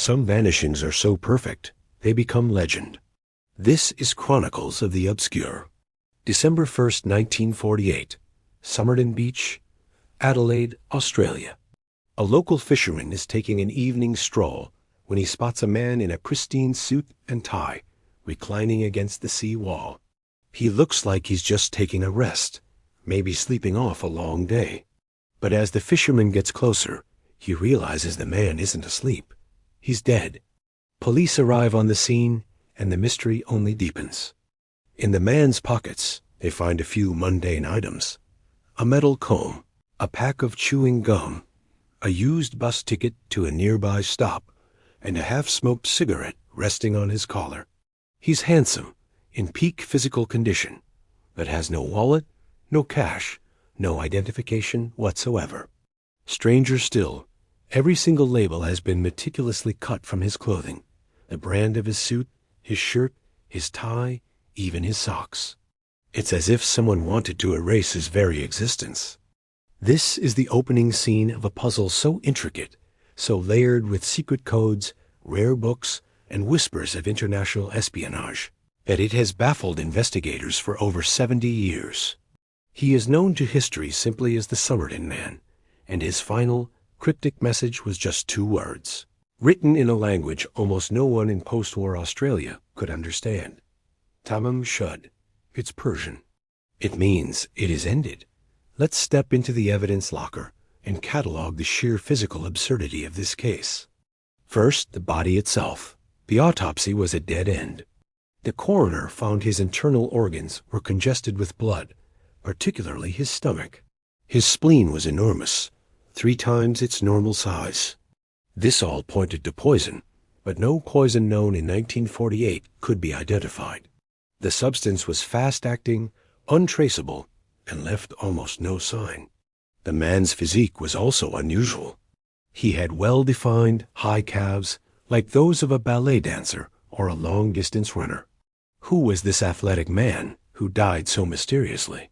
Some vanishings are so perfect, they become legend. This is Chronicles of the Obscure. December 1st, 1948. Somerton Beach, Adelaide, Australia. A local fisherman is taking an evening stroll when he spots a man in a pristine suit and tie, reclining against the sea wall. He looks like he's just taking a rest, maybe sleeping off a long day. But as the fisherman gets closer, he realizes the man isn't asleep. He's dead. Police arrive on the scene, and the mystery only deepens. In the man's pockets, they find a few mundane items: a metal comb, a pack of chewing gum, a used bus ticket to a nearby stop, and a half-smoked cigarette resting on his collar. He's handsome, in peak physical condition, but has no wallet, no cash, no identification whatsoever. Stranger still, every single label has been meticulously cut from his clothing, the brand of his suit, his shirt, his tie, even his socks. It's as if someone wanted to erase his very existence. This is the opening scene of a puzzle so intricate, so layered with secret codes, rare books, and whispers of international espionage, that it has baffled investigators for over 70 years. He is known to history simply as the Somerton Man, and his final, cryptic message was just 2 words, written in a language almost no one in post-war Australia could understand. Tamam Shud. It's Persian. It means it is ended. Let's step into the evidence locker and catalog the sheer physical absurdity of this case. First, the body itself. The autopsy was a dead end. The coroner found his internal organs were congested with blood, particularly his stomach. His spleen was enormous, 3 times its normal size. This all pointed to poison, but no poison known in 1948 could be identified. The substance was fast-acting, untraceable, and left almost no sign. The man's physique was also unusual. He had well-defined, high calves, like those of a ballet dancer or a long-distance runner. Who was this athletic man who died so mysteriously?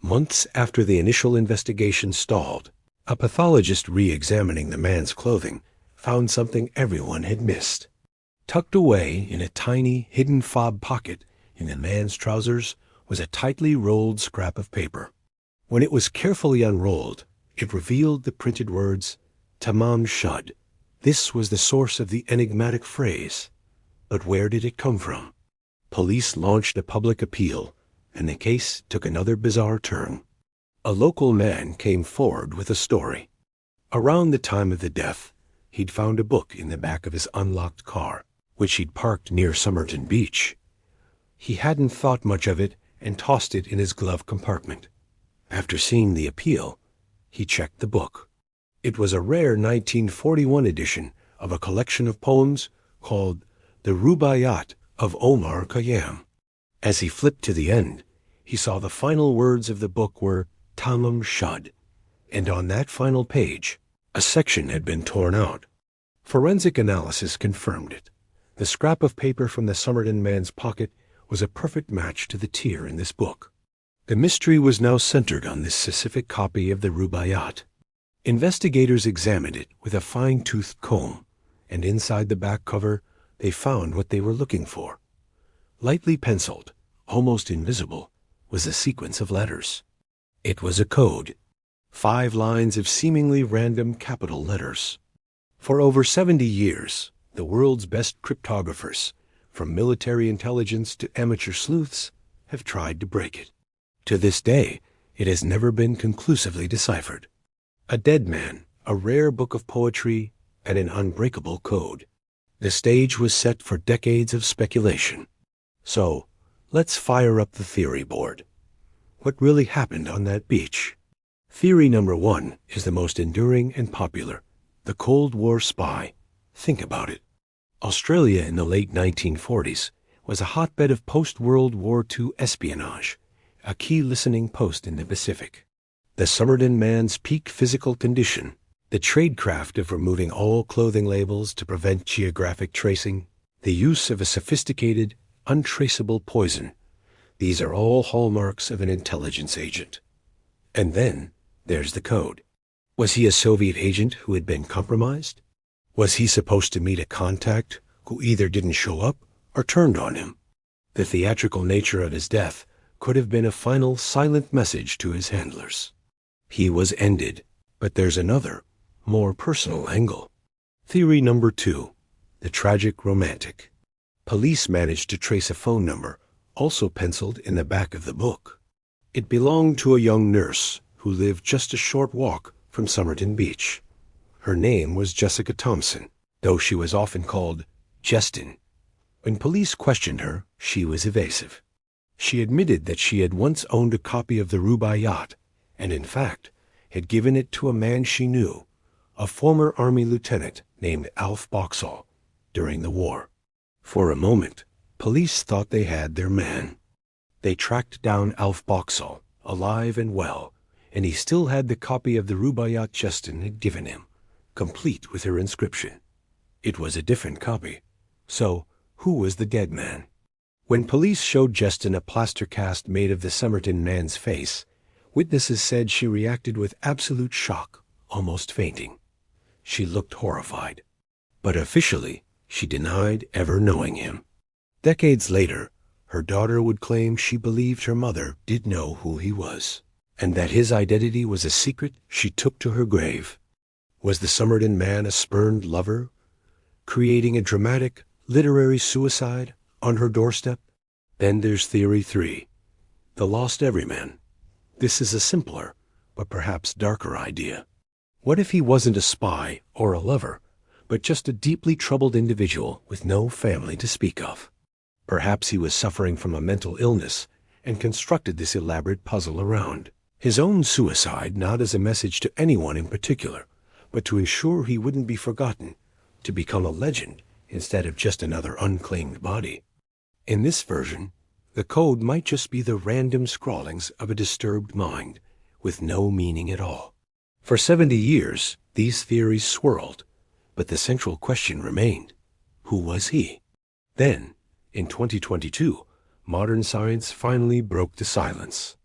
Months after the initial investigation stalled, a pathologist re-examining the man's clothing found something everyone had missed. Tucked away in a tiny, hidden fob pocket in the man's trousers was a tightly rolled scrap of paper. When it was carefully unrolled, it revealed the printed words, Tamam Shud. This was the source of the enigmatic phrase. But where did it come from? Police launched a public appeal, and the case took another bizarre turn. A local man came forward with a story. Around the time of the death, he'd found a book in the back of his unlocked car, which he'd parked near Somerton Beach. He hadn't thought much of it and tossed it in his glove compartment. After seeing the appeal, he checked the book. It was a rare 1941 edition of a collection of poems called The Rubaiyat of Omar Khayyam. As he flipped to the end, he saw the final words of the book were Tamam Shud, and on that final page, a section had been torn out. Forensic analysis confirmed it. The scrap of paper from the Somerton man's pocket was a perfect match to the tear in this book. The mystery was now centered on this specific copy of the Rubaiyat. Investigators examined it with a fine-toothed comb, and inside the back cover they found what they were looking for. Lightly penciled, almost invisible, was a sequence of letters. It was a code, 5 lines of seemingly random capital letters. For over 70 years, the world's best cryptographers, from military intelligence to amateur sleuths, have tried to break it. To this day, it has never been conclusively deciphered. A dead man, a rare book of poetry, and an unbreakable code. The stage was set for decades of speculation. So, let's fire up the theory board. What really happened on that beach? Theory number 1 is the most enduring and popular. The Cold War spy. Think about it. Australia in the late 1940s was a hotbed of post-World War II espionage, a key listening post in the Pacific. The Somerton man's peak physical condition, the tradecraft of removing all clothing labels to prevent geographic tracing, the use of a sophisticated, untraceable poison, these are all hallmarks of an intelligence agent. And then there's the code. Was he a Soviet agent who had been compromised? Was he supposed to meet a contact who either didn't show up or turned on him? The theatrical nature of his death could have been a final silent message to his handlers. He was ended, but there's another, more personal angle. Theory number 2, the tragic romantic. Police managed to trace a phone number, also penciled in the back of the book. It belonged to a young nurse who lived just a short walk from Somerton Beach. Her name was Jessica Thompson, though she was often called Justin. When police questioned her, she was evasive. She admitted that she had once owned a copy of the Rubaiyat, and in fact, had given it to a man she knew, a former Army lieutenant named Alf Boxall, during the war. For a moment, police thought they had their man. They tracked down Alf Boxall, alive and well, and he still had the copy of the Rubaiyat Justin had given him, complete with her inscription. It was a different copy. So, who was the dead man? When police showed Justin a plaster cast made of the Somerton man's face, witnesses said she reacted with absolute shock, almost fainting. She looked horrified. But officially, she denied ever knowing him. Decades later, her daughter would claim she believed her mother did know who he was, and that his identity was a secret she took to her grave. Was the Somerton man a spurned lover, creating a dramatic, literary suicide on her doorstep? Then there's Theory 3, the lost everyman. This is a simpler, but perhaps darker idea. What if he wasn't a spy or a lover, but just a deeply troubled individual with no family to speak of? Perhaps he was suffering from a mental illness and constructed this elaborate puzzle around his own suicide, not as a message to anyone in particular, but to ensure he wouldn't be forgotten, to become a legend instead of just another unclaimed body. In this version, the code might just be the random scrawlings of a disturbed mind, with no meaning at all. For 70 years, these theories swirled, but the central question remained: who was he? Then, in 2022, modern science finally broke the silence.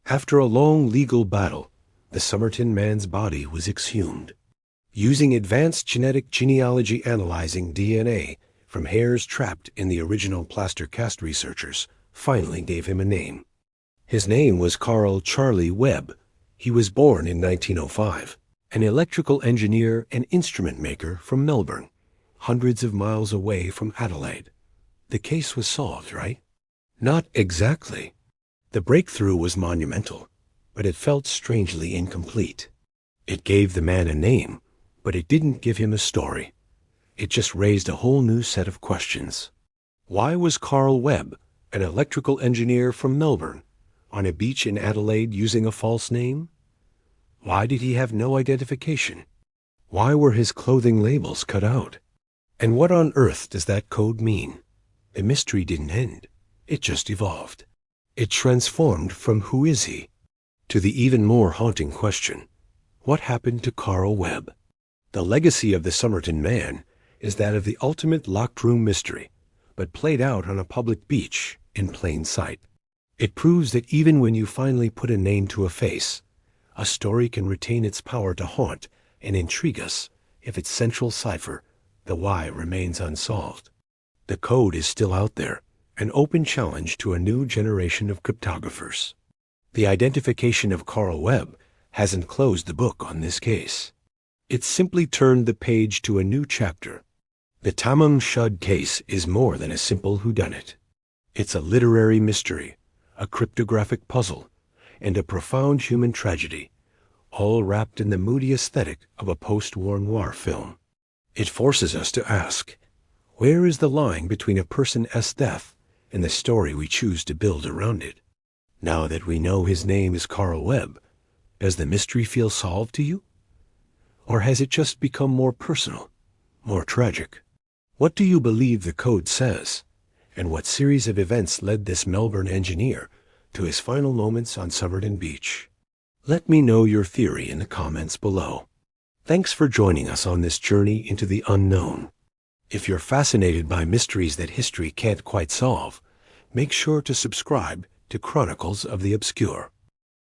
After a long legal battle, the Somerton man's body was exhumed. Using advanced genetic genealogy analyzing DNA from hairs trapped in the original plaster cast, researchers finally gave him a name. His name was Carl Charlie Webb. He was born in 1905, an electrical engineer and instrument maker from Melbourne, hundreds of miles away from Adelaide. The case was solved, right? Not exactly. The breakthrough was monumental, but it felt strangely incomplete. It gave the man a name, but it didn't give him a story. It just raised a whole new set of questions. Why was Carl Webb, an electrical engineer from Melbourne, on a beach in Adelaide using a false name? Why did he have no identification? Why were his clothing labels cut out? And what on earth does that code mean? The mystery didn't end. It just evolved. It transformed from who is he to the even more haunting question: what happened to Carl Webb? The legacy of the Somerton man is that of the ultimate locked room mystery, but played out on a public beach in plain sight. It proves that even when you finally put a name to a face, a story can retain its power to haunt and intrigue us if its central cipher, the why, remains unsolved. The code is still out there, an open challenge to a new generation of cryptographers. The identification of Carl Webb hasn't closed the book on this case. It's simply turned the page to a new chapter. The Tamam Shud case is more than a simple whodunit. It's a literary mystery, a cryptographic puzzle, and a profound human tragedy, all wrapped in the moody aesthetic of a post-war noir film. It forces us to ask, where is the line between a person's death and the story we choose to build around it? Now that we know his name is Carl Webb, does the mystery feel solved to you? Or has it just become more personal, more tragic? What do you believe the code says? And what series of events led this Melbourne engineer to his final moments on Somerton Beach? Let me know your theory in the comments below. Thanks for joining us on this journey into the unknown. If you're fascinated by mysteries that history can't quite solve, make sure to subscribe to Chronicles of the Obscure.